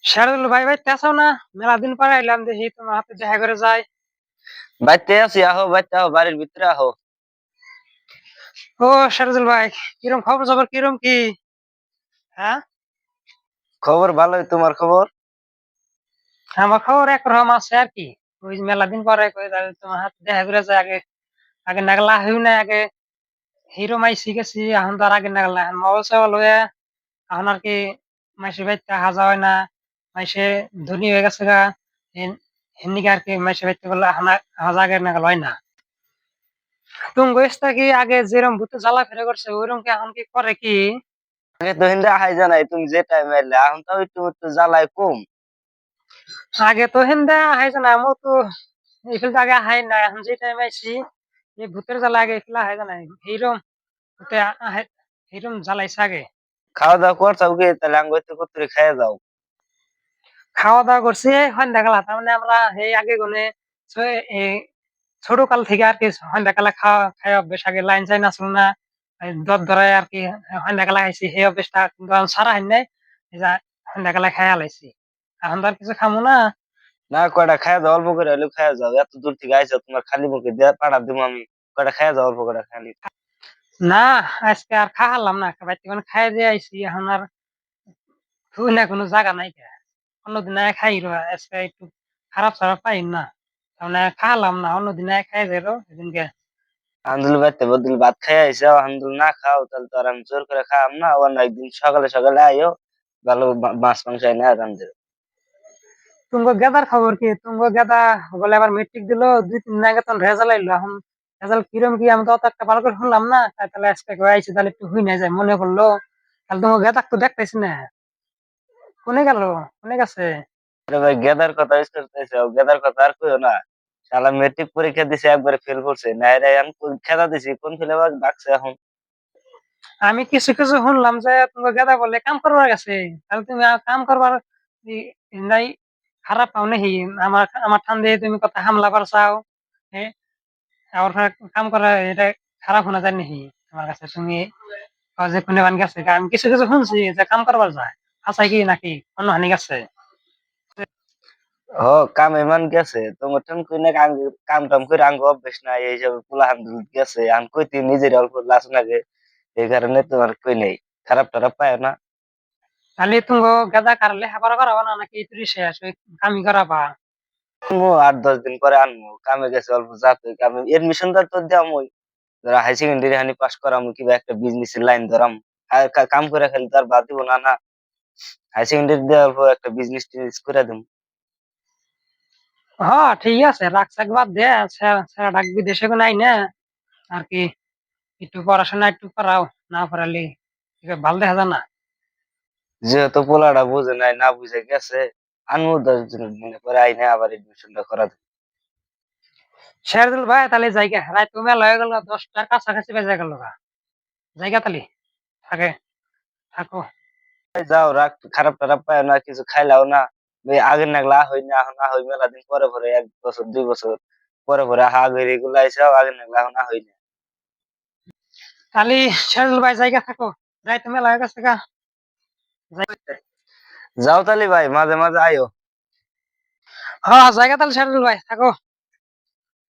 শারদুল ভাই ভাই তেসাও না মেলা দিন পরে আইলাম দেখি তোমার হাতে দেখা করে যায়। বাইতে আছি, আহো বাইতে আহো, বাড়ির ভিতরে আহো। ও শারদুল ভাই, কিরম খবর খবর কিরম কি? হ্যাঁ, খবর ভালোই, তোমার খবর? আমার খবর একরকম আছে আর কি। ওই যে মেলা দিন পরে কই তাহলে তোমার হাতে দেখা করে যায়। আগে আগে নাগলা হইও না, আগে হিরো মাই শিখেছি, এখন তো আর আগে নাগলা এখন মোবাইল সবাইল হয়ে এখন আর কি মাইসে বাইতে হাজা হয় না। মাইসে ধনী হয়ে গেছে গা, হেনিকে আর কি মাইসে বাইতে বলে হাজা আগে নাগাল হয় না। তুমি গেছটা কি আগে যেরকম ভূতে জ্বালা ফেরা করছে ওইরকম কি এখন কি করে কি? আগে তো হিন্দা আহাই জানাই, তুমি যে টাইমে এলে এখন তো একটু একটু জ্বালায় কম। আগে তো হেন্দা হাইছে না আমার তো এইফেল আগে হাই না, এখন যে টাইম আইছি এই ভূতের জ্বালা আগে এইফেলা হাই না এইরম ভূতে এইরম জ্বালাইছে আগে। খাওয়া দাওয়া করছো কি? তাহলে আঙ্গ হইতে কত খাইয়ে যাও। খাওয়া দাওয়া করছি সন্ধ্যা কালা, তার মানে আমরা এই আগে গনে এই ছোট কাল থেকে আর কি সন্ধ্যা কালা খাওয়া খাই অভ্যেস। আগে লাইন চাইন আসলো না, দর ধরায় আর কি সন্ধ্যা কালা খাইছি, সেই অভ্যেসটা কিন্তু এখন সারা হয় নাই। এই যে সন্ধ্যা কালা খাই আলাইছি, এখন তো আর কিছু খামো না। না, কয়টা খাইয়ে যাও, অল্প করে হলেও খাইয়ে যাও। এত দূর থেকে আইসো, তোমার খালি মুখে দিয়ে পাঠা দিব আমি। কয়টা খাইয়ে যাও, অল্প করে খালি। না, আজকে আর খাওয়ালাম না, বাইতে মানে খাই দিয়ে আইছি, এখন আর থুই না কোনো জায়গা নাই কে। অন্যদিন আয় খাই রো, আজকে একটু খারাপ সারাপ পাই না, তাহলে খাওয়ালাম না, অন্যদিন আয় খাই যাই রো এদিনকে। আন্দুল বাইতে বদল ভাত খাইয়ে আইসো, আন্দুল না খাও তাহলে তো আর আমি জোর করে খাওয়াম না। অন্য একদিন সকালে সকালে আইও, ভালো মাছ মাংস এনে রান্ধে। তুমি গেদার খবর কি? তুমি গেদা বলে আবার মেট্রিক দিলো 2-3 দিন আগে, তখন রেজাল্ট আইলো। এখন রেজাল্ট কিরম কি আমি তো অত একটা ভালো করে শুনলাম না, তাহলে আজকে কই আইছি, তাহলে একটু হুই না যায় মনে পড়লো। তাহলে তোমার গেদাক তো দেখতেছি না, কোনে গেল, কোনে গেছে? আরে ভাই, গেদার কথা ইউজ করতেছে, গেদার কথা আর কইও না। শালা মেট্রিক পরীক্ষা দিছে, একবারে ফেল করছে। না রে, আমি খেলা দিছি, কোন ফেলে ডাকছে এখন। আমি কিছু কিছু শুনলাম যে তোমার গেদা বলে কাম করবার গেছে, তাহলে তুমি কাম করবার নাই খারাপ পাও নাকি? আমার আমার ঠান দিয়ে তুমি কথা হামলা করছাও, হ্যাঁ? আমার কাম করা এটা খারাপ শোনা যায় নাকি তোমার কাছে? তুমি কও যে কোনে বান গেছে, আমি কিছু কিছু শুনছি যে কাম করবার যায়, আচ্ছা কি নাকি অন্য হানি গেছে? হ, কাম এমান গেছে তোমার ঠান কই না। কাম টাম করে আঙ্গ অভ্যেস নাই, এই হিসাবে পোলা হান গেছে। আন কইতে নিজের অল্প লাজ লাগে, এই কারণে তোমার কই নেই। খারাপ টারাপ পায় না। তাহলে তুমি গেদা কার লেখাপড়া করাবো না নাকি তুই শেষ ওই কামি করাবা? আনবো 8-10 দিন পরে আনবো। কামে গেছে অল্প যাতে কামে এডমিশনটা তো দেওয়ামই। ধরা হাই সেকেন্ডারি হানি পাস করাম, কিবা একটা বিজনেস লাইন ধরাম। আর কাম করে খালি তার বাদ দিব না না। হাই সেকেন্ডারি দেওয়ার অল্প একটা বিজনেস টিজনেস করে দিম। হ্যাঁ ঠিক আছে, রাখছাক বাদ দে, স্যার ডাকবি দেশে নাই না আর কি। একটু পড়াশোনা একটু করাও, না পড়ালে ভালো দেখা যায় না। যেহেতু পোলাটা বুঝে নাই, না বুঝে গেছে, আনবো 10 দিনের পরে আইনে আবার এডমিশনটা করা দিবো। শেরদুল ভাই তাহলে জায়গা রাত তুমি লয়ে গেল 10টার কাছাকাছি বেজে গেল গা, জায়গা তাহলে থাকে থাকো। এই যাও, রাগ খারাপ টারাপ পায় না, কিছু খাইলাও না। ওই আগের নাগলা হই না, এখন না হই মেলা দিন পরে পরে, 1 বছর 2 বছর পরে পরে হা আগের এগুলা এসে আগের নাগলা এখন না হই না। তাহলে শেরদুল ভাই জায়গা থাকো, যাই তুমি লয়ে গেছে গা, যাই। যাও তাহলে ভাই, মাঝে মাঝে আইও। হ্যাঁ জায়গা তাহলে শেরদুল ভাই থাকো।